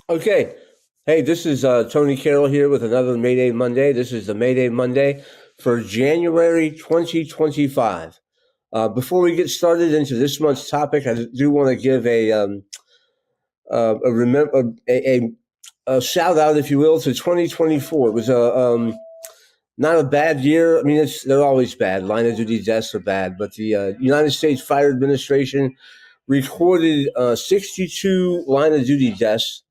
Okay. Hey, this is Tony Carroll here with another Mayday Monday. This is the Mayday Monday for January 2025. Before we get started into this month's topic, I do want to give a shout out, if you will, to 2024. It was not a bad year. I mean, they're always bad. Line of duty deaths are bad, but the United States Fire Administration recorded 62 line of duty deaths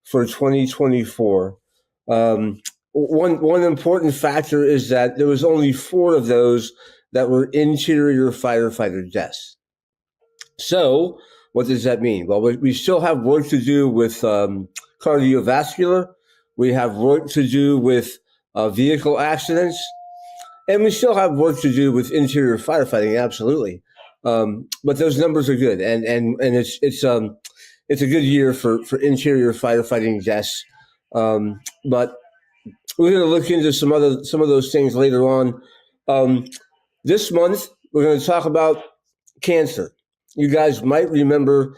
for 2024. One important factor is that there was only 4 of those that were interior firefighter deaths. So, what does that mean? Well, we still have work to do with cardiovascular. We have work to do with vehicle accidents, and we still have work to do with interior firefighting. Absolutely, but those numbers are good, and it's a good year for interior firefighting deaths. But we're going to look into some of those things later on. This month we're going to talk about cancer. You guys might remember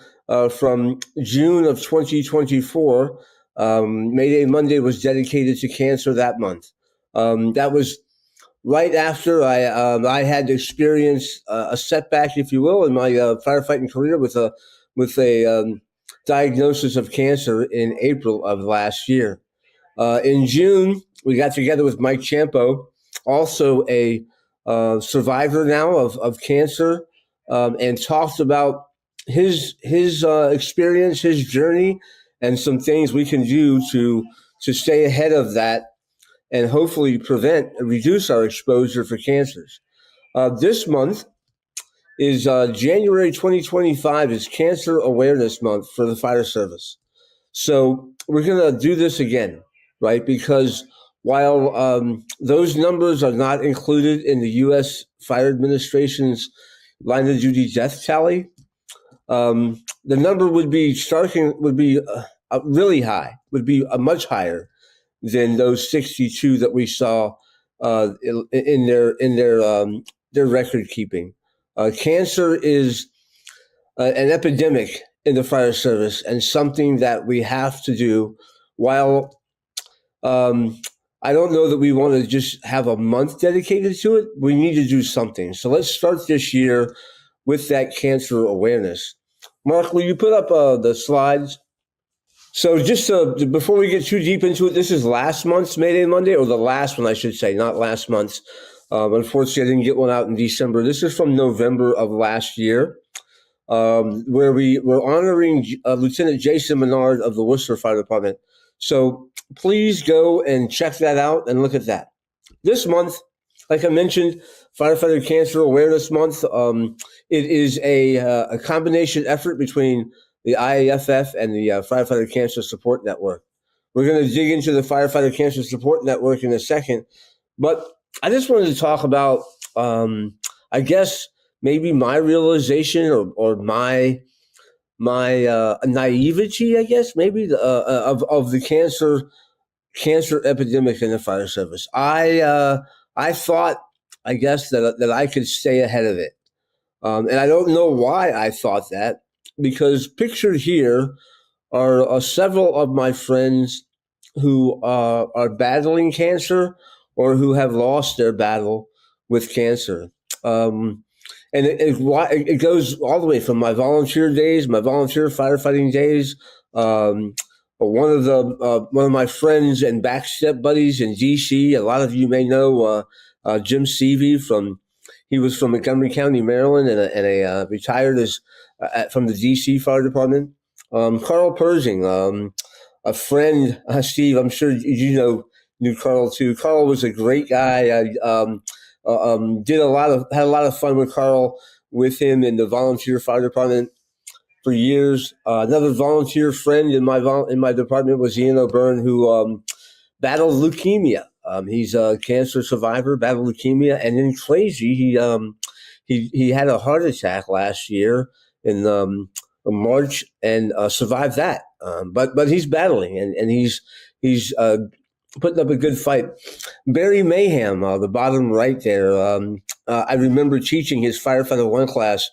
from June of 2024, Mayday Monday was dedicated to cancer that month. That was right after I had experienced a setback, if you will, in my firefighting career with a diagnosis of cancer in April of last year. In June, we got together with Mike Champo, also a survivor now of cancer, and talked about his experience, his journey, and some things we can do to stay ahead of that and hopefully reduce our exposure for cancers. This month is January 2025 is Cancer Awareness Month for the fire service. So we're going to do this again, right? Because while those numbers are not included in the U.S. Fire Administration's line of duty death tally, the number would be really high, would be much higher than those 62 that we saw in their record keeping. Cancer is an epidemic in the fire service and something that we have to do. While I don't know that we want to just have a month dedicated to it, we need to do something. So let's start this year with that cancer awareness. Mark, will you put up the slides? So just before we get too deep into it, this is last month's Mayday Monday, or the last one, I should say, not last month's. Unfortunately, I didn't get one out in December. This is from November of last year, where we were honoring Lieutenant Jason Menard of the Worcester Fire Department. So please go and check that out and look at that. This month, like I mentioned, Firefighter Cancer Awareness Month. It is a combination effort between the IAFF and the Firefighter Cancer Support Network. We're going to dig into the Firefighter Cancer Support Network in a second, but I just wanted to talk about, I guess, maybe my realization or my naivety, I guess, maybe of the cancer epidemic in the fire service. I thought, I guess, that I could stay ahead of it, and I don't know why I thought that, because pictured here are several of my friends who are battling cancer or who have lost their battle with cancer. And it goes all the way from my volunteer days, my volunteer firefighting days. One of my friends and backstep buddies in DC, a lot of you may know Jim Seavey he was from Montgomery County, Maryland, and retired from the DC Fire Department. Carl Persing, a friend, Steve, I'm sure knew Carl too. Carl was a great guy. I had a lot of fun with Carl, with him in the volunteer fire department for years. Another volunteer friend in my department was Ian O'Byrne, who battled leukemia. He's a cancer survivor, battled leukemia, and then crazy, he had a heart attack last year in March and survived that. But he's battling, and he's putting up a good fight. Barry Mayhem, the bottom right there. I remember teaching his Firefighter 1 class.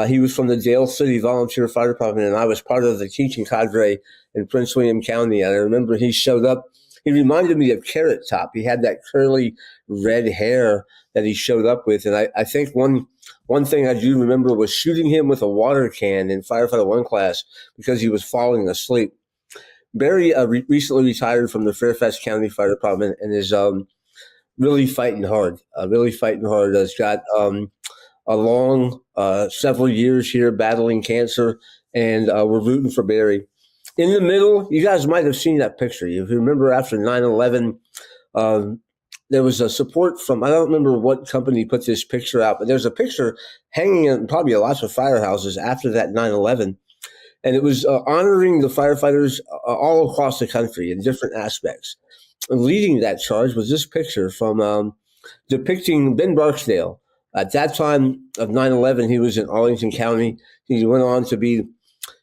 He was from the Dale City Volunteer Fire Department, and I was part of the teaching cadre in Prince William County. And I remember he showed up. He reminded me of Carrot Top. He had that curly red hair that he showed up with. And I think one thing I do remember was shooting him with a water can in Firefighter 1 class because he was falling asleep. Barry recently retired from the Fairfax County Fire Department and is really fighting hard. Has got a long several years here battling cancer, and we're rooting for Barry. In the middle, you guys might have seen that picture. If you remember, after 9/11, there was a support from, I don't remember what company put this picture out, but there's a picture hanging in probably lots of firehouses after that 9/11. And it was honoring the firefighters all across the country in different aspects. And leading that charge was this picture from depicting Ben Barksdale. At that time of 9/11, he was in Arlington County. He went on to be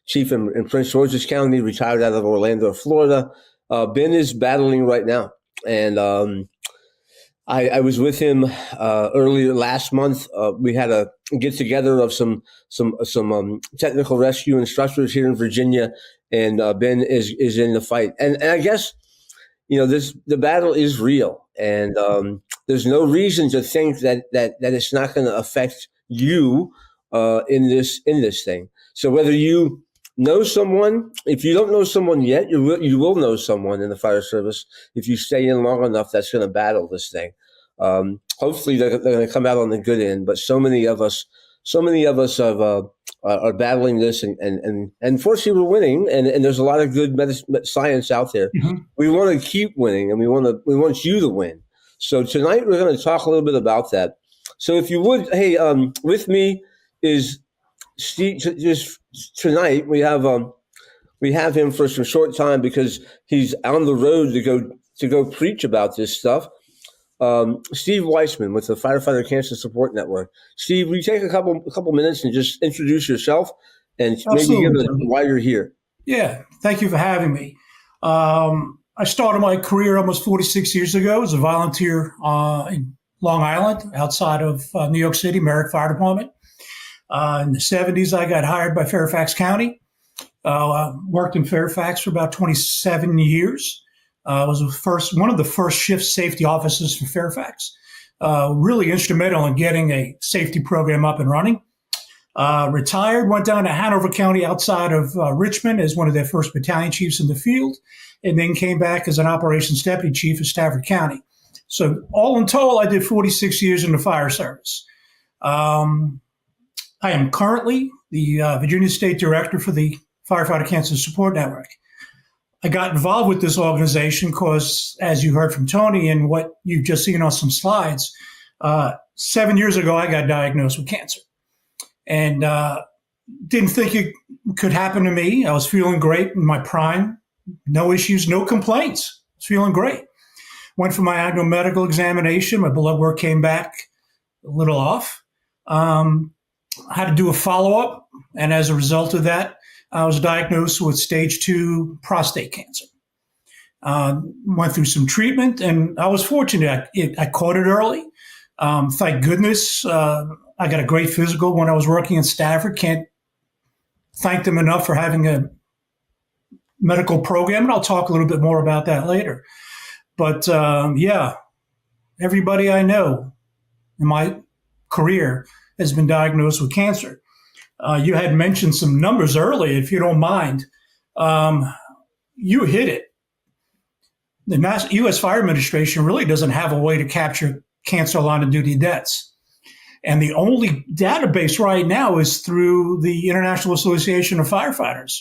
chief in Prince George's County, retired out of Orlando, Florida. Ben is battling right now. And I was with him earlier last month. We had a get together of some technical rescue instructors here in Virginia, and Ben is in the fight. And I guess the battle is real, and there's no reason to think that it's not going to affect you in this thing. So whether you know someone, if you don't know someone yet, you will know someone in the fire service if you stay in long enough that's going to battle this thing. Hopefully they're going to come out on the good end, but so many of us are battling this, and fortunately we're winning, and there's a lot of good science out there. Mm-hmm. We want to keep winning, and we want you to win. So tonight we're going to talk a little bit about that. So if you would, hey, with me is Steve. Just tonight we have him for some short time because he's on the road to go preach about this stuff. Steve Wessman with the Firefighter Cancer Support Network. Steve, will you take a couple minutes and just introduce yourself and maybe give us why you're here? Yeah, thank you for having me. I started my career almost 46 years ago as a volunteer in Long Island, outside of New York City, Merrick Fire Department. In the 70s, I got hired by Fairfax County. Worked in Fairfax for about 27 years. Was one of the first shift safety officers for Fairfax. Really instrumental in getting a safety program up and running. Retired, went down to Hanover County outside of Richmond as one of their first battalion chiefs in the field, and then came back as an operations deputy chief of Stafford County. So all in total, I did 46 years in the fire service. I am currently the Virginia State Director for the Firefighter Cancer Support Network. I got involved with this organization because, as you heard from Tony and what you've just seen on some slides, 7 years ago, I got diagnosed with cancer. And didn't think it could happen to me. I was feeling great in my prime. No issues, no complaints. I was feeling great. Went for my annual medical examination. My blood work came back a little off. I had to do a follow-up. And as a result of that, I was diagnosed with stage 2 prostate cancer. Went through some treatment, and I was fortunate. I caught it early. Thank goodness. I got a great physical when I was working in Stafford. Can't thank them enough for having a medical program, and I'll talk a little bit more about that later. But everybody I know in my career has been diagnosed with cancer. You had mentioned some numbers earlier, if you don't mind. You hit it. The U.S. Fire Administration really doesn't have a way to capture cancer line of duty deaths. And the only database right now is through the International Association of Firefighters.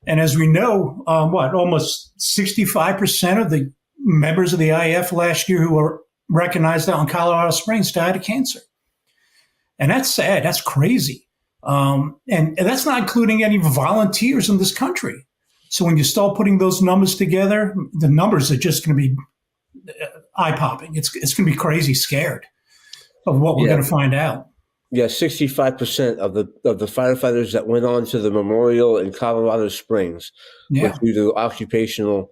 And as we know, almost 65% of the members of the IAFF last year who were recognized out in Colorado Springs died of cancer. And that's sad. That's crazy. And that's not including any volunteers in this country. So when you start putting those numbers together, the numbers are just going to be eye-popping. It's going to be crazy scared of what we're going to find out. Yeah, 65% of the firefighters that went on to the memorial in Colorado Springs went due to occupational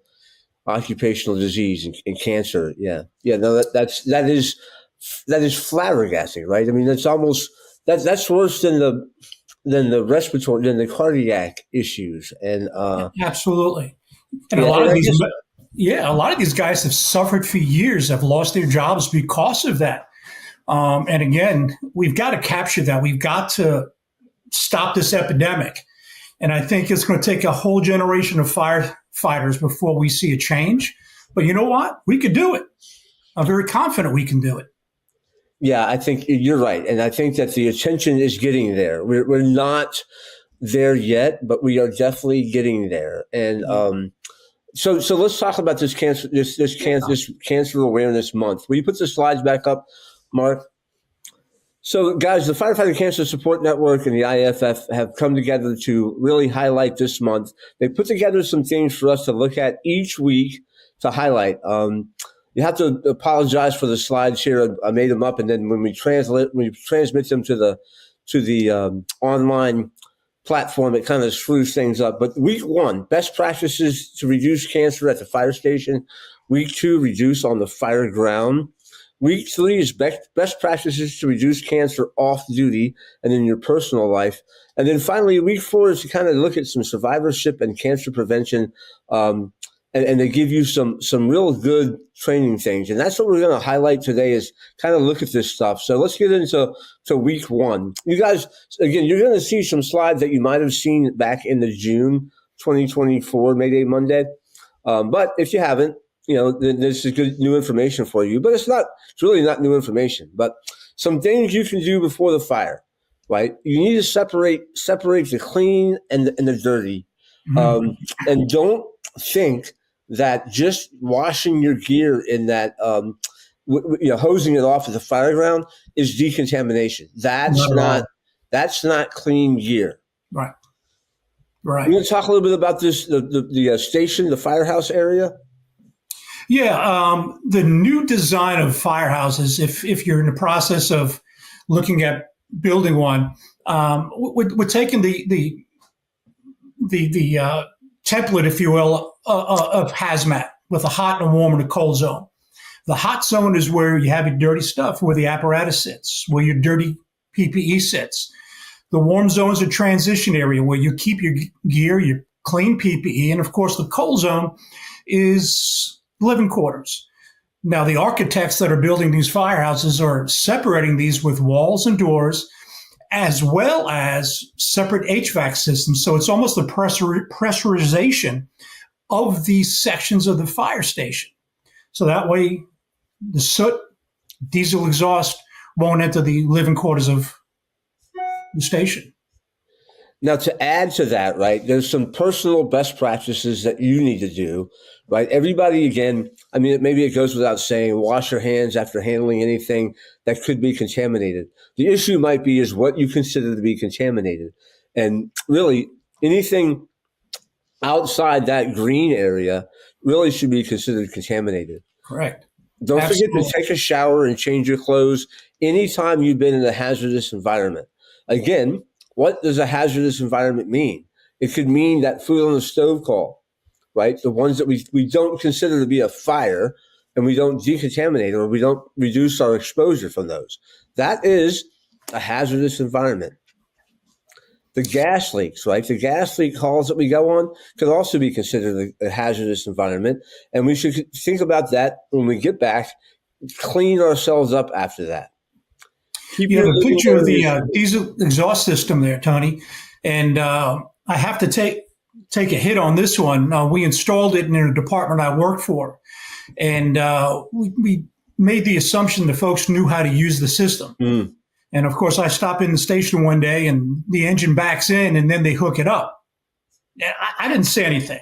occupational disease and cancer. Yeah. No, that is flabbergasting, right? I mean, that's worse than the respiratory, than the cardiac issues. And Absolutely. And a yeah, lot and of I these, guess a lot of these guys have suffered for years, have lost their jobs because of that. And again, we've got to capture that. We've got to stop this epidemic. And I think it's going to take a whole generation of firefighters before we see a change. But you know what? We could do it. I'm very confident we can do it. yeah, I think you're right, and I think that the attention is getting there. We're not there yet, but we are definitely getting there. And so let's talk about this cancer awareness month. Will you put the slides back up, Mark? So, guys, the Firefighter Cancer Support Network and the IAFF have come together to really highlight this month. They put together some things for us to look at each week to highlight. You have to apologize for the slides here. I made them up, and then when we transmit them to the online platform, it kind of screws things up. But week 1, best practices to reduce cancer at the fire station. Week 2, reduce on the Fireground. Week 3 is best practices to reduce cancer off duty and in your personal life. And then finally, week 4 is to kind of look at some survivorship and cancer prevention. And they give you some real good training things. And that's what we're going to highlight today, is kind of look at this stuff. So let's get into week 1. You guys, again, you're going to see some slides that you might have seen back in the June 2024 Mayday Monday. But if you haven't, this is good new information for you. But it's really not new information. But some things you can do before the fire, right? You need to separate the clean and the dirty. And don't think that just washing your gear in that, hosing it off at the Fireground is decontamination. That's not clean gear. Right. We're going to talk a little bit about this, the station, the firehouse area. Yeah. The new design of firehouses, if you're in the process of looking at building one, we're taking the template, if you will, of hazmat, with a hot and a warm and a cold zone. The hot zone is where you have your dirty stuff, where the apparatus sits, where your dirty PPE sits. The warm zone is a transition area where you keep your gear, your clean PPE. And of course, the cold zone is living quarters. Now, the architects that are building these firehouses are separating these with walls and doors, as well as separate HVAC systems. So it's almost a pressurization of these sections of the fire station. So that way the soot, diesel exhaust won't enter the living quarters of the station. Now, to add to that, right, there's some personal best practices that you need to do, right? Everybody, again, I mean, maybe it goes without saying, wash your hands after handling anything that could be contaminated. The issue might be is what you consider to be contaminated. And really, anything outside that green area really should be considered contaminated. Correct. Don't Absolutely. forget to take a shower and change your clothes anytime you've been in a hazardous environment. Again, what does a hazardous environment mean? It could mean that food on the stove call, right? The ones that we don't consider to be a fire, and we don't decontaminate, or we don't reduce our exposure from those. That is a hazardous environment. The gas leaks, right? The gas leak calls that we go on could also be considered a hazardous environment. And we should think about that when we get back, clean ourselves up after that. You have a picture of the diesel exhaust system there, Tony. And I have to take a hit on this one. We installed it in a department I worked for. And we made the assumption that folks knew how to use the system. Mm. And of course, I stopped in the station one day and the engine backs in and then they hook it up. I didn't say anything.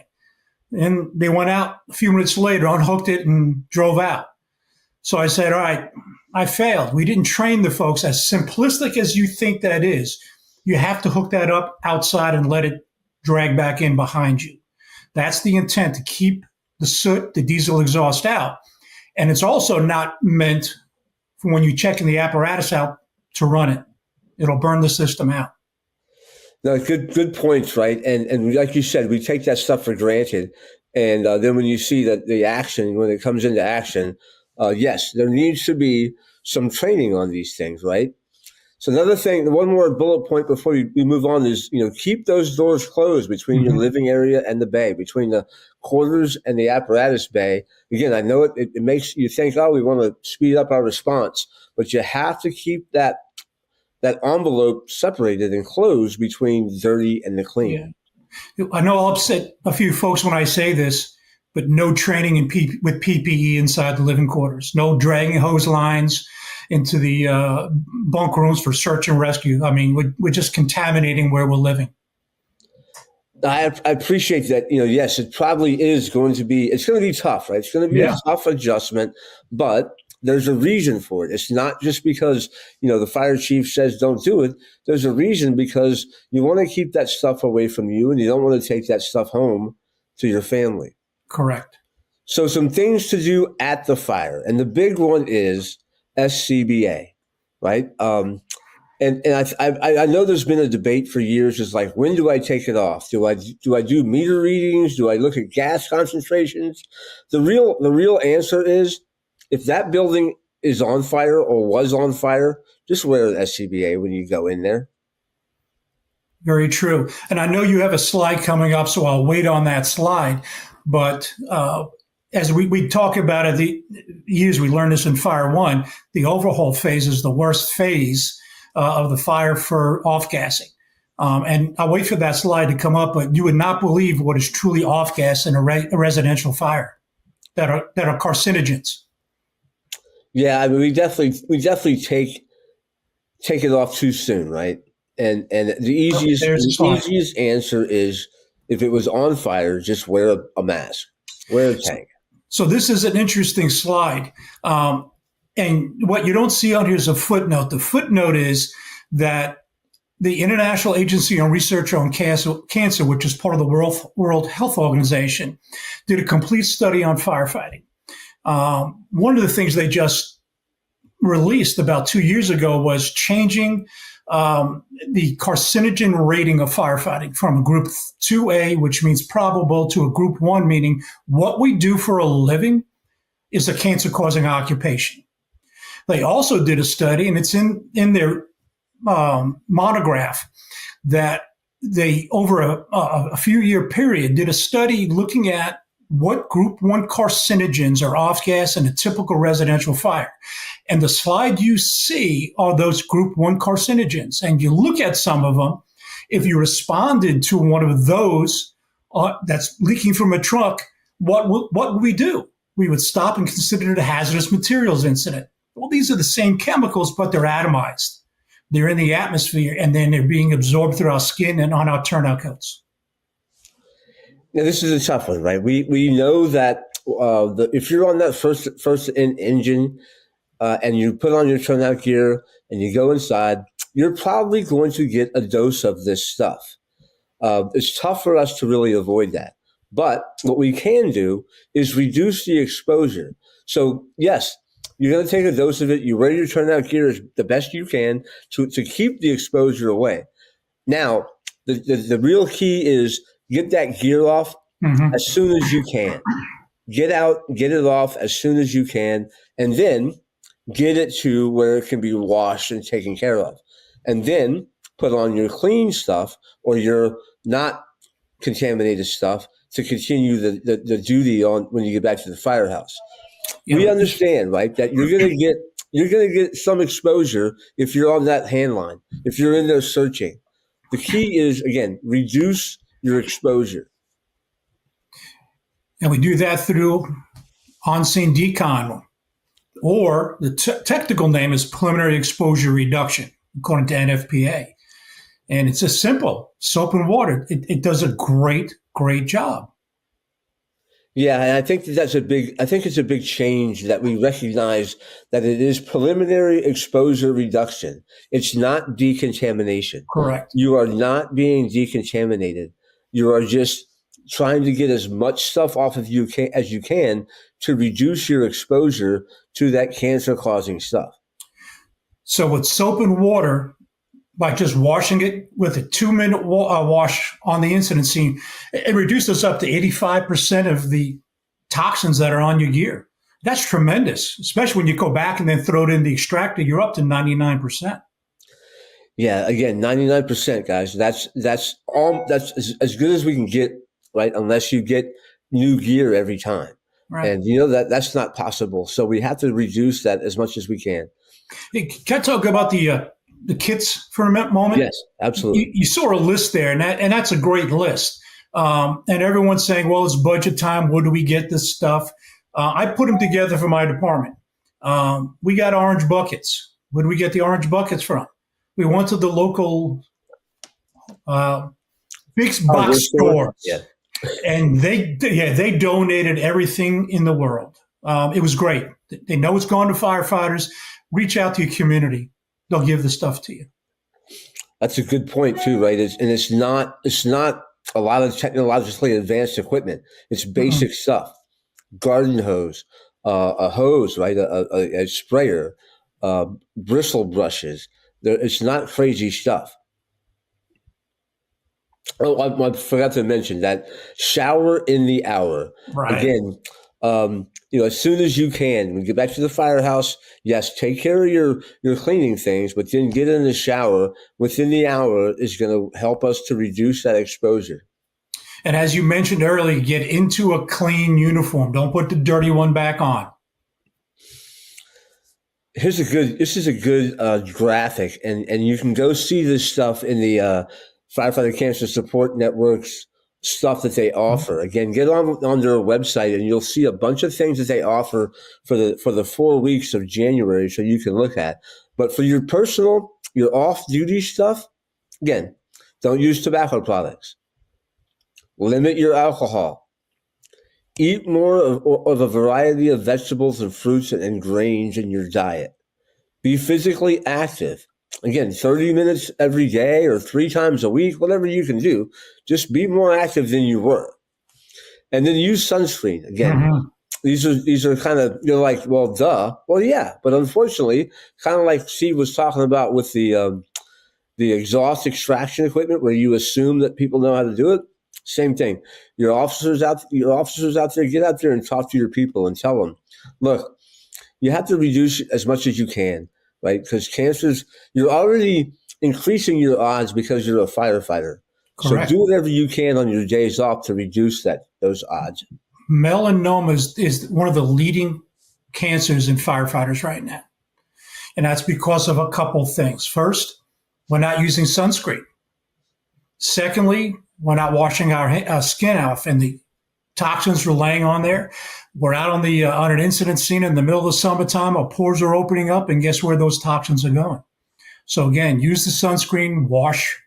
And they went out a few minutes later, unhooked it and drove out. So I said, all right, I failed. We didn't train the folks. As simplistic as you think that is, you have to hook that up outside and let it drag back in behind you. That's the intent, to keep the soot, the diesel exhaust out. And it's also not meant for when you're checking the apparatus out to run it. It'll burn the system out. No, good points, right? And like you said, we take that stuff for granted. And then when you see that the action, when it comes into action, yes, there needs to be some training on these things, right? So another thing, one more bullet point before we move on is, keep those doors closed between your living area and the bay, between the quarters and the apparatus bay. Again, I know it makes you think, oh, we want to speed up our response, but you have to keep that envelope separated and closed between dirty and the clean. Yeah. I know I'll upset a few folks when I say this, but no training with PPE inside the living quarters. No dragging hose lines into the bunk rooms for search and rescue. I mean, we're just contaminating where we're living. I appreciate that. Yes, it probably is going to be. It's going to be tough, right? It's going to be a tough adjustment, but there's a reason for it. It's not just because the fire chief says don't do it. There's a reason, because you want to keep that stuff away from you, and you don't want to take that stuff home to your family. Correct. So some things to do at the fire, and the big one is SCBA, right? And I know there's been a debate for years. It's like, when do I take it off? Do I do meter readings? Do I look at gas concentrations? The real answer is, if that building is on fire or was on fire, just wear an SCBA when you go in there. Very true. And I know you have a slide coming up, so I'll wait on that slide. But as we talk about it, the years we learned this in Fire 1, the overhaul phase is the worst phase of the fire for off-gassing. And I'll wait for that slide to come up, but you would not believe what is truly off-gas in a residential fire that are carcinogens. Yeah, I mean, we definitely take it off too soon, right? And the easiest answer is, if it was on fire, just wear a mask, wear a tank. So this is an interesting slide. And what you don't see on here is a footnote. The footnote is that the International Agency on Research on Cancer, which is part of the World Health Organization, did a complete study on firefighting. One of the things they just released about 2 years ago was changing the carcinogen rating of firefighting from a group 2A, which means probable, to a group 1, meaning what we do for a living is a cancer-causing occupation. They also did a study, and it's in their monograph, that they, over a few-year period, did a study looking at what group 1 carcinogens are off-gas in a typical residential fire. And the slide you see are those group 1 carcinogens. And you look at some of them, if you responded to one of those that's leaking from a truck, what would we do? We would stop and consider it a hazardous materials incident. Well, these are the same chemicals, but they're atomized. They're in the atmosphere, and then they're being absorbed through our skin and on our turnout coats. Now, this is a tough one, right? We know that if you're on that first engine and you put on your turnout gear and you go inside, you're probably going to get a dose of this stuff. It's tough for us to really avoid that. But what we can do is reduce the exposure. So, yes, you're going to take a dose of it. You wear your turnout gear as the best you can to keep the exposure away. Now, the real key is get that gear off as soon as you can. Get it off as soon as you can, and then get it to where it can be washed and taken care of. And then put on your clean stuff or your not contaminated stuff to continue the duty on when you get back to the firehouse. Yeah. We understand, right, that you're gonna get some exposure if you're on that hand line, if you're in there searching. The key is, again, reduce your exposure. And we do that through on-scene decon, or the technical name is preliminary exposure reduction, according to NFPA. And it's just simple, soap and water. It does a great job. Yeah, and I think it's a big change that we recognize that it is preliminary exposure reduction. It's not decontamination. Correct. You are not being decontaminated. You are just trying to get as much stuff off of you as you can to reduce your exposure to that cancer-causing stuff. So with soap and water, by just washing it with a 2-minute wash on the incident scene. It reduced us up to 85% of the toxins that are on your gear. That's tremendous, especially when you go back and then throw it in the extractor. You're up to 99%. Yeah, again, 99%, guys. That's as good as we can get, right? Unless you get new gear every time. Right. And that's not possible. So we have to reduce that as much as we can. Hey, can I talk about the kits for a moment? Yes, absolutely. You saw a list there, and that's a great list. And everyone's saying, well, it's budget time. Where do we get this stuff? I put them together for my department. We got orange buckets. Where do we get the orange buckets from? We went to the local big box stores, and they donated everything in the world. It was great. They know it's going to firefighters. Reach out to your community; they'll give the stuff to you. That's a good point too, right? It's not a lot of technologically advanced equipment. It's basic stuff: garden hose, a hose, right? A sprayer, bristle brushes. It's not crazy stuff. Oh, I forgot to mention that shower in the hour. Right. Again, as soon as you can, when you get back to the firehouse, yes, take care of your cleaning things, but then get in the shower within the hour is going to help us to reduce that exposure. And as you mentioned earlier, get into a clean uniform. Don't put the dirty one back on. This is a good graphic, and you can go see this stuff in the Firefighter Cancer Support Network's stuff that they offer. Again, get on their website, and you'll see a bunch of things that they offer for the 4 weeks of January, so you can look at. But for your personal, your off-duty stuff, again, don't use tobacco products. Limit your alcohol. Eat more of a variety of vegetables and fruits and grains in your diet. Be physically active. Again, 30 minutes every day or 3 times a week, whatever you can do. Just be more active than you were. And then use sunscreen. Again, these are kind of, you're like, well, duh. Well, yeah. But unfortunately, kind of like Steve was talking about with the exhaust extraction equipment where you assume that people know how to do it. Same thing. Your officers out there, get out there and talk to your people and tell them, look, you have to reduce as much as you can, right? Because you're already increasing your odds because you're a firefighter. Correct. So do whatever you can on your days off to reduce those odds. Melanoma is one of the leading cancers in firefighters right now. And that's because of a couple things. First, we're not using sunscreen. Secondly, we're not washing our skin off, and the toxins are laying on there. We're out on an incident scene in the middle of the summertime. Our pores are opening up, and guess where those toxins are going? So again, use the sunscreen, wash,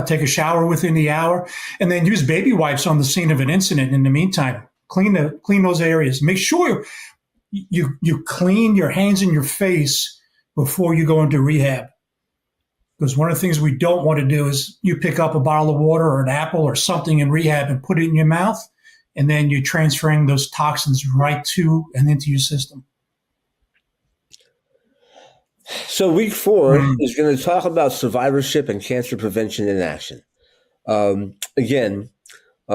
take a shower within the hour, and then use baby wipes on the scene of an incident. In the meantime, clean those areas. Make sure you clean your hands and your face before you go into rehab. Because one of the things we don't want to do is you pick up a bottle of water or an apple or something in rehab and put it in your mouth, and then you're transferring those toxins right to and into your system. So week 4 is going to talk about survivorship and cancer prevention in action. Again,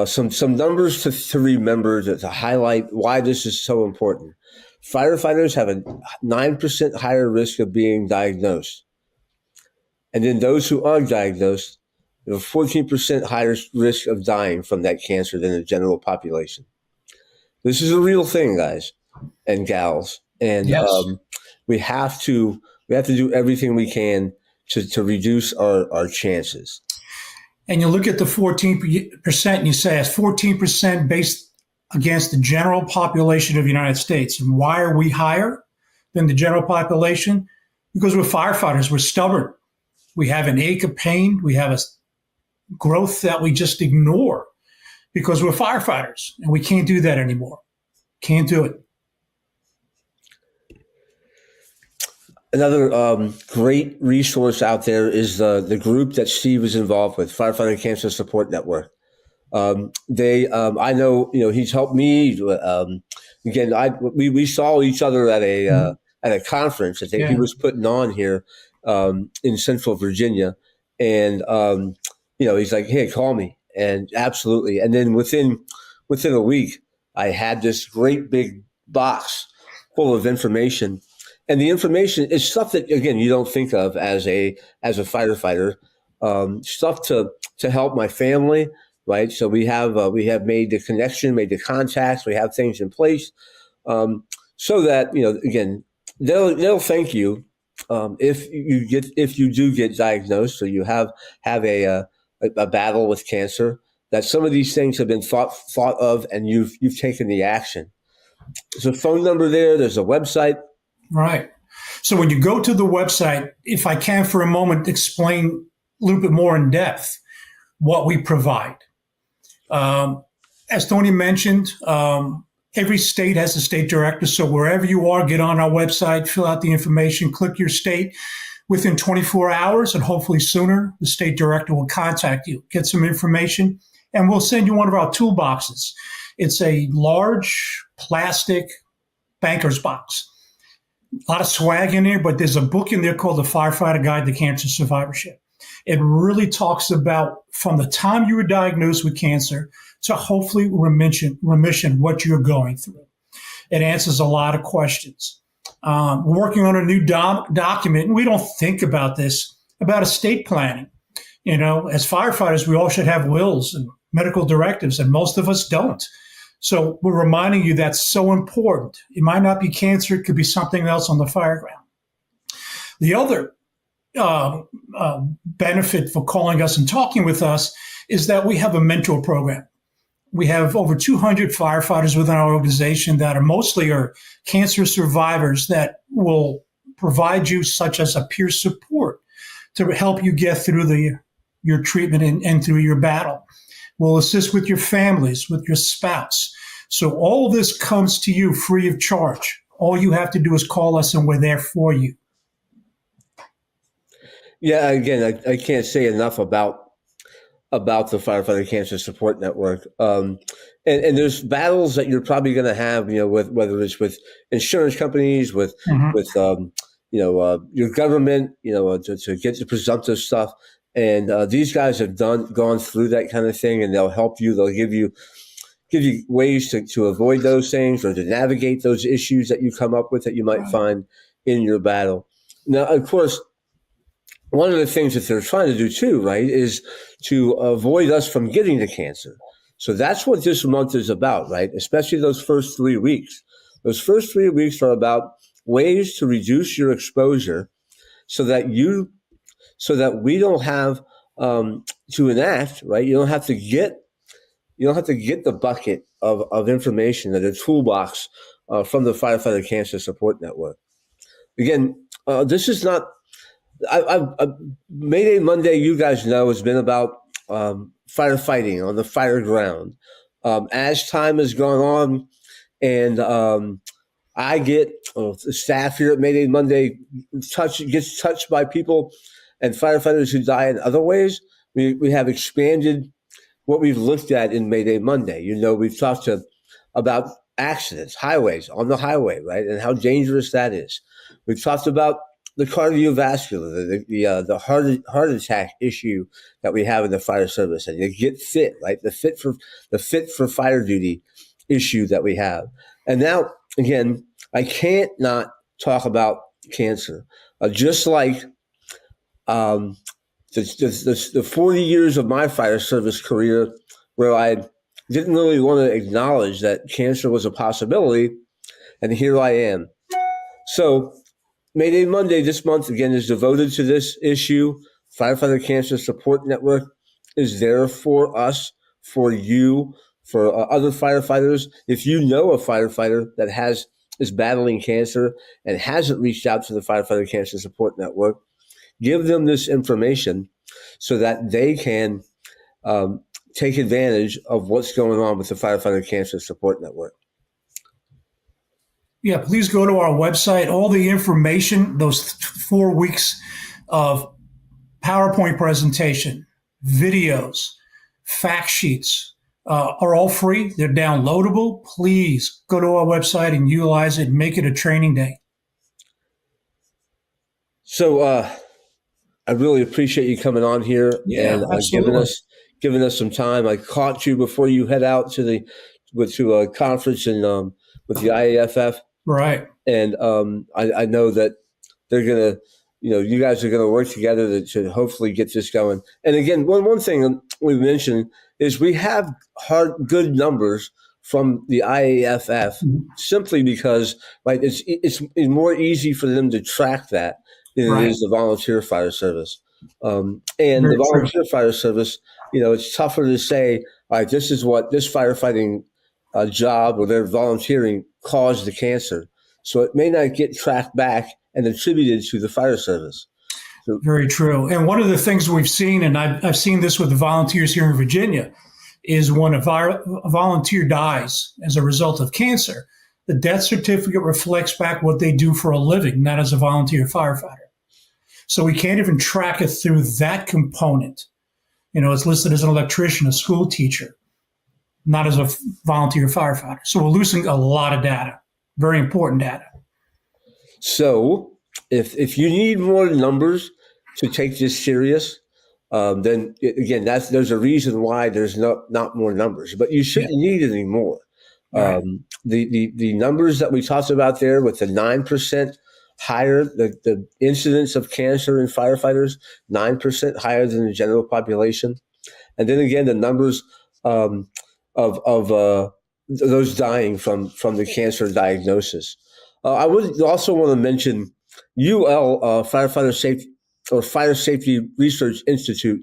some numbers to remember to highlight why this is so important. Firefighters have a 9% higher risk of being diagnosed. And then those who are diagnosed, 14% higher risk of dying from that cancer than the general population. This is a real thing, guys and gals. And yes. we have to do everything we can to reduce our chances. And you look at the 14% and you say it's 14% based against the general population of the United States. And why are we higher than the general population? Because we're firefighters. We're stubborn. We have an ache of pain. We have a growth that we just ignore because we're firefighters, and we can't do that anymore. Can't do it. Another great resource out there is the group that Steve is involved with, Firefighter Cancer Support Network. I know, he's helped me. Again, we saw each other at a conference that he was putting on here. in Central Virginia. And, he's like, hey, call me. And absolutely. And then within a week, I had this great big box full of information. And the information is stuff that, again, you don't think of as a firefighter, stuff to help my family, right? So we have made the connection, made the contacts, we have things in place, so that, again, they'll thank you if you do get diagnosed, or you have a battle with cancer, that some of these things have been thought of, and you've taken the action. There's a phone number there. There's a website. Right. So when you go to the website, if I can for a moment explain a little bit more in depth what we provide. As Tony mentioned, every state has a state director. So wherever you are, get on our website, fill out the information, click your state. Within 24 hours, and hopefully sooner, the state director will contact you, get some information, and we'll send you one of our toolboxes. It's a large plastic banker's box. A lot of swag in there, but there's a book in there called The Firefighter Guide to Cancer Survivorship. It really talks about from the time you were diagnosed with cancer to hopefully remission, what you're going through. It answers a lot of questions. We're working on a new document, and we don't think about this, about estate planning. As firefighters, we all should have wills and medical directives, and most of us don't. So we're reminding you that's so important. It might not be cancer. It could be something else on the Fireground. The other benefit for calling us and talking with us is that we have a mentor program. We have over 200 firefighters within our organization that are mostly cancer survivors that will provide you such as a peer support to help you get through your treatment and through your battle. We'll assist with your families, with your spouse. So all of this comes to you free of charge. All you have to do is call us, and we're there for you. Yeah, again, I can't say enough about the Firefighter Cancer Support Network. And there's battles that you're probably going to have, with whether it's with insurance companies, with your government, to get the presumptive stuff. And these guys have gone through that kind of thing, and they'll help you. They'll give you ways to avoid those things, or to navigate those issues that you come up with that you might find in your battle. Now, of course, one of the things that they're trying to do too, right, is to avoid us from getting the cancer. So that's what this month is about, right? Especially those first 3 weeks. Those first 3 weeks are about ways to reduce your exposure, so that we don't have to enact, right? You don't have to get the bucket of information, or the toolbox from the Firefighter Cancer Support Network. Again, this is not. Mayday Monday, you guys know, has been about firefighting on the Fireground. As time has gone on, and I get the staff here at Mayday Monday gets touched by people and firefighters who die in other ways. We have expanded what we've looked at in Mayday Monday. We've talked about accidents, on the highway, right, and how dangerous that is. We've talked about the cardiovascular, the heart attack issue that we have in the fire service, and you get fit, right? The fit for fire duty issue that we have. And now, again, I can't not talk about cancer. Just like the 40 years of my fire service career, where I didn't really want to acknowledge that cancer was a possibility, and here I am. So Mayday Monday this month, again, is devoted to this issue. Firefighter Cancer Support Network is there for us, for you, for other firefighters. If you know a firefighter that is battling cancer and hasn't reached out to the Firefighter Cancer Support Network, give them this information so that they can take advantage of what's going on with the Firefighter Cancer Support Network. Yeah, please go to our website. All the information, those 4 weeks of PowerPoint presentation, videos, fact sheets are all free. They're downloadable. Please go to our website and utilize it and make it a training day. So I really appreciate you coming on here Yeah, and absolutely. giving us some time. I caught you before you head out to a conference with the IAFF, Right. and I know that they're gonna, you guys are gonna work together to hopefully get this going. And again, one thing we mentioned is we have good numbers from the IAFF Mhm. simply because it's more easy for them to track that than it Right. is the volunteer fire service. And the Very true. volunteer fire service, it's tougher to say, all right, this is what this firefighting job or their volunteering caused the cancer. So it may not get tracked back and attributed to the fire service. So, Very true. And one of the things we've seen, and I've seen this with the volunteers here in Virginia, is when a volunteer dies as a result of cancer, the death certificate reflects back what they do for a living, not as a volunteer firefighter. So we can't even track it through that component. It's listed as an electrician, a school teacher, not as a volunteer firefighter. So we're losing a lot of data, very important data. so if you need more numbers to take this serious, then again, there's a reason why there's not more numbers, but you Yeah, shouldn't need any more. right. The numbers that we talked about there with the 9% higher, the incidence of cancer in firefighters, 9% higher than the general population. And then again, the numbers um, of those dying from the cancer diagnosis. I would also want to mention UL Firefighter Safety or Fire Safety Research Institute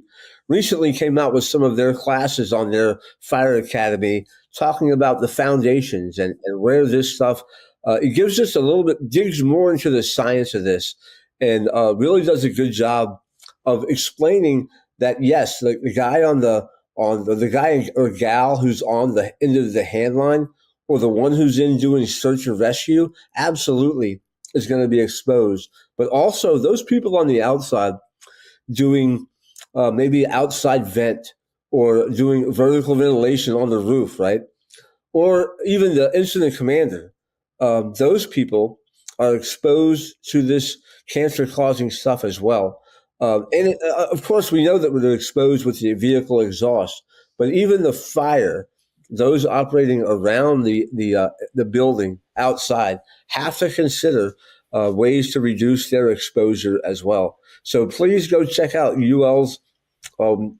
recently came out with some of their classes on their fire academy, talking about the foundations and where this stuff. It gives us a little bit, digs more into the science of this, and really does a good job of explaining that yes, the guy the guy or gal who's on the end of the hand line or the one who's in doing search and rescue absolutely is going to be exposed. But also those people on the outside doing maybe outside vent or doing vertical ventilation on the roof, right? Or even the incident commander, those people are exposed to this cancer causing stuff as well. Of course, we know that they're exposed with the vehicle exhaust, but even the fire, those operating around the building outside have to consider ways to reduce their exposure as well. So please go check out UL's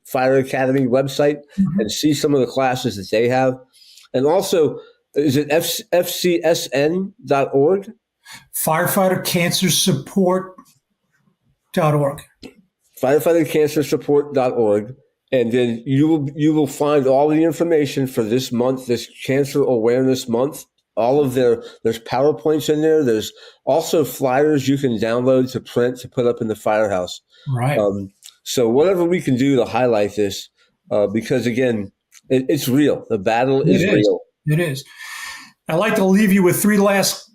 Fire Academy website Mhm. and see some of the classes that they have. And also, is it fcsn.org? Firefightercancersupport.org. Firefightercancersupport.org. And then you will find all the information for this month, this Cancer Awareness Month. All of there's PowerPoints in there. There's also flyers you can download to print to put up in the firehouse. Right. Um, so whatever we can do to highlight this, because again, it's real. The battle is It is. real. It is. I'd like to leave you with three last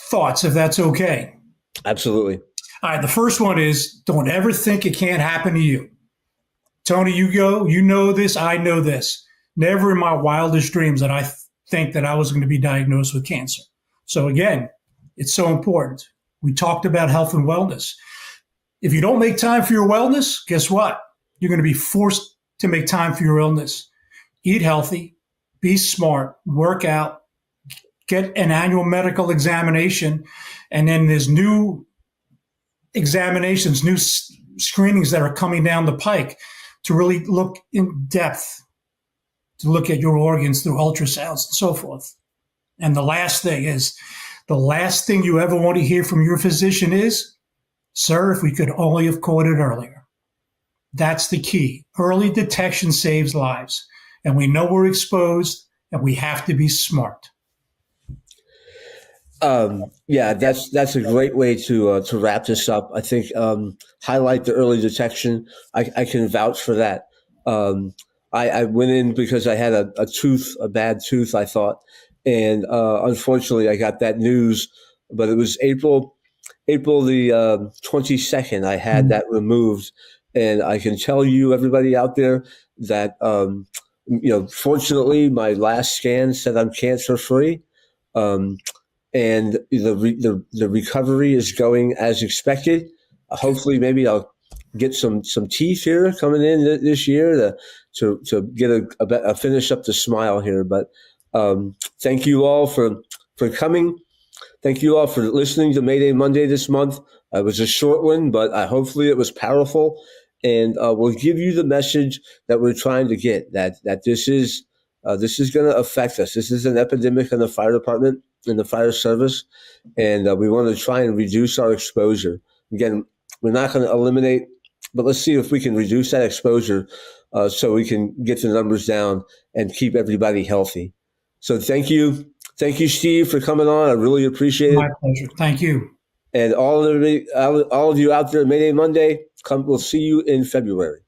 thoughts, if that's okay. Absolutely. All right. The first one is don't ever think it can't happen to you. Tony, you know this, I know this. Never in my wildest dreams that I think that I was going to be diagnosed with cancer. So again, it's so important. We talked about health and wellness. If you don't make time for your wellness, guess what? You're going to be forced to make time for your illness. Eat healthy, be smart, work out, get an annual medical examination, and then there's new examinations, new screenings that are coming down the pike to really look in depth, to look at your organs through ultrasounds and so forth. And the last thing you ever want to hear from your physician is, sir, if we could only have caught it earlier. That's the key. Early detection saves lives. And we know we're exposed and we have to be smart. Yeah, that's a great way to wrap this up. I think highlight the early detection. I can vouch for that. I went in because I had a bad tooth, I thought, and unfortunately I got that news. But it was April the 22nd. I had that removed, and I can tell you, everybody out there, that fortunately, my last scan said I'm cancer free. Um, and the recovery is going as expected. Hopefully, maybe I'll get some teeth here coming in this year to get a finish up the smile here. But thank you all for coming. Thank you all for listening to Mayday Monday this month. It was a short one, but hopefully it was powerful, and we'll give you the message that we're trying to get, that this is going to affect us. This is an epidemic in the fire department, in the fire service, and we want to try and reduce our exposure. Again, we're not going to eliminate, but let's see if we can reduce that exposure so we can get the numbers down and keep everybody healthy. So thank you. Thank you, Steve, for coming on. I really appreciate it. My pleasure. Thank you. And all of you out there, Mayday Monday, we'll see you in February.